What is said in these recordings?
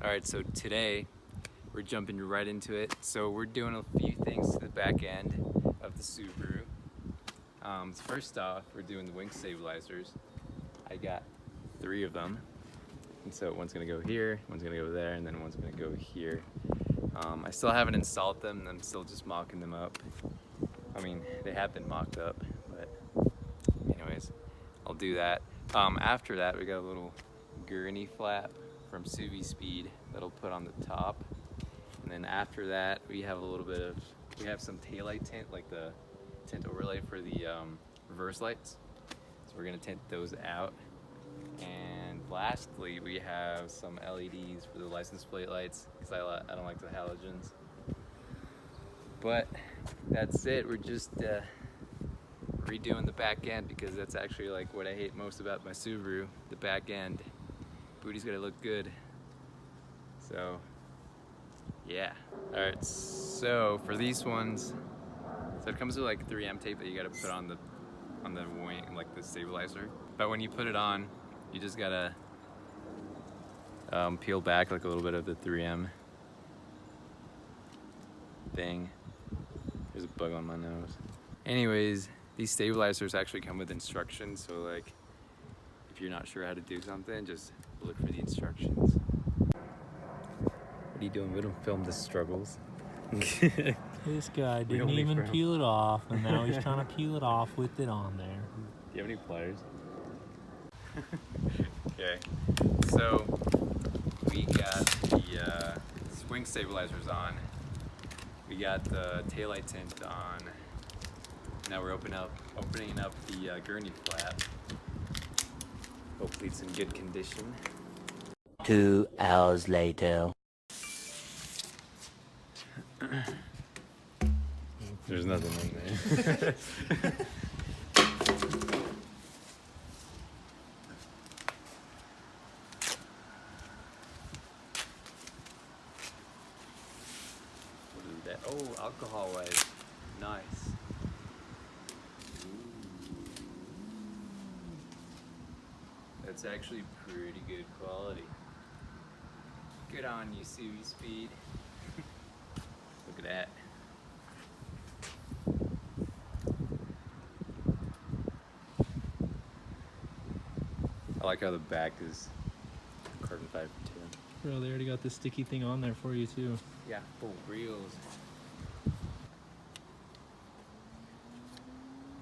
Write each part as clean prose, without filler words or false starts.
Alright, so today we're jumping right into it. So we're doing a few things to the back end of the Subaru. First off, we're doing the wing stabilizers. I got 3 of them. And so one's gonna go here, one's gonna go there, and then one's gonna go here. I still haven't installed them, and I'm still just mocking them up. I mean, they have been mocked up, but anyways, I'll do that. After that, we got a little Gurney flap from Suvi Speed that'll put on the top. And then after that, we have some taillight tint, like the tint overlay for the reverse lights. So we're gonna tint those out. And lastly, we have some LEDs for the license plate lights, because I don't like the halogens. But that's it. We're just redoing the back end, because that's actually like what I hate most about my Subaru, the back end. Booty's gotta look good. So yeah. Alright, so for these ones, so it comes with like 3M tape that you gotta put on the wing, like the stabilizer. But when you put it on, you just gotta peel back like a little bit of the 3M thing. There's a bug on my nose. Anyways, these stabilizers actually come with instructions, so like if you're not sure how to do something, just look for the instructions. What are you doing? We don't film the struggles. This guy didn't even peel it off, and now he's trying to peel it off with it on there. Do you have any pliers? Okay, so we got the swing stabilizers on. We got the taillight tint on. Now we're opening up the Gurney flap. Hopefully it's in good condition. 2 hours later. There's nothing in there. What is that? Oh, alcohol wipes. Nice. That's actually pretty good quality. Good on you, Suvi Speed. Look at that. I like how the back is carbon fiber too. Bro, they already got this sticky thing on there for you too. Yeah, for reals.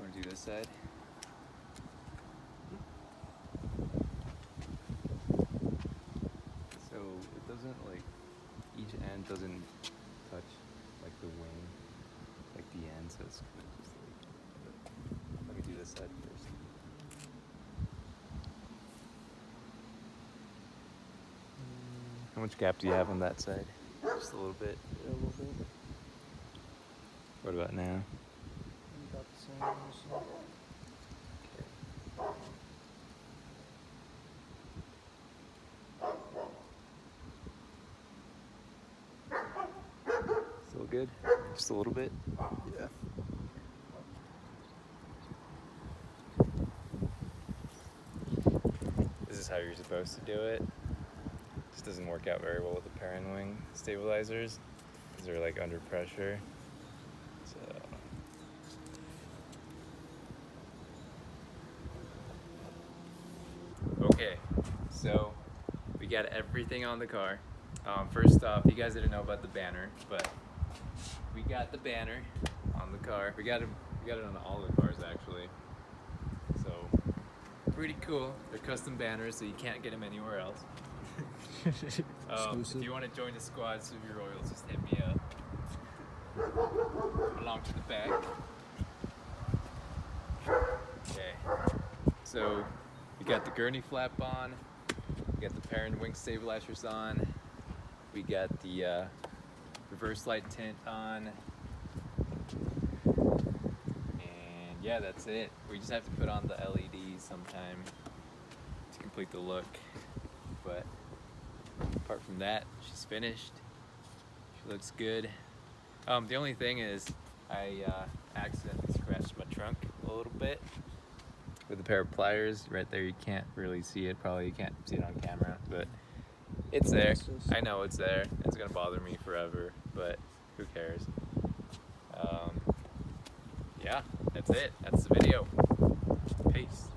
Want to do this side? So it doesn't like, each end doesn't touch like the wing, like the end, so it's kind of just like, let me do this side first. How much gap do you have on that side? Just a little bit. Yeah, a little bit. What about now? About the same. Still good? Just a little bit? Yeah. This is how you're supposed to do it. Just doesn't work out very well with the parent wing stabilizers, because they're like under pressure. So okay, so we got everything on the car. First off, you guys didn't know about the banner, but we got the banner on the car. We got it on all the cars actually. So pretty cool. They're custom banners, so you can't get them anywhere else. If you want to join the squad, Suvi Royals, just hit me up. Along to the back. Okay, so we got the Gurney flap on. We got the parent wing stabilizers on. We got the reverse light tint on. And yeah, that's it. We just have to put on the LEDs sometime to complete the look. But apart from that, she's finished. She looks good. The only thing is I accidentally scratched my trunk a little bit with a pair of pliers. Right there, you can't really see it. Probably you can't see it on camera, but It's there. It's just- I know it's there. It's gonna bother me forever, but who cares? Yeah, that's it. That's the video. Peace.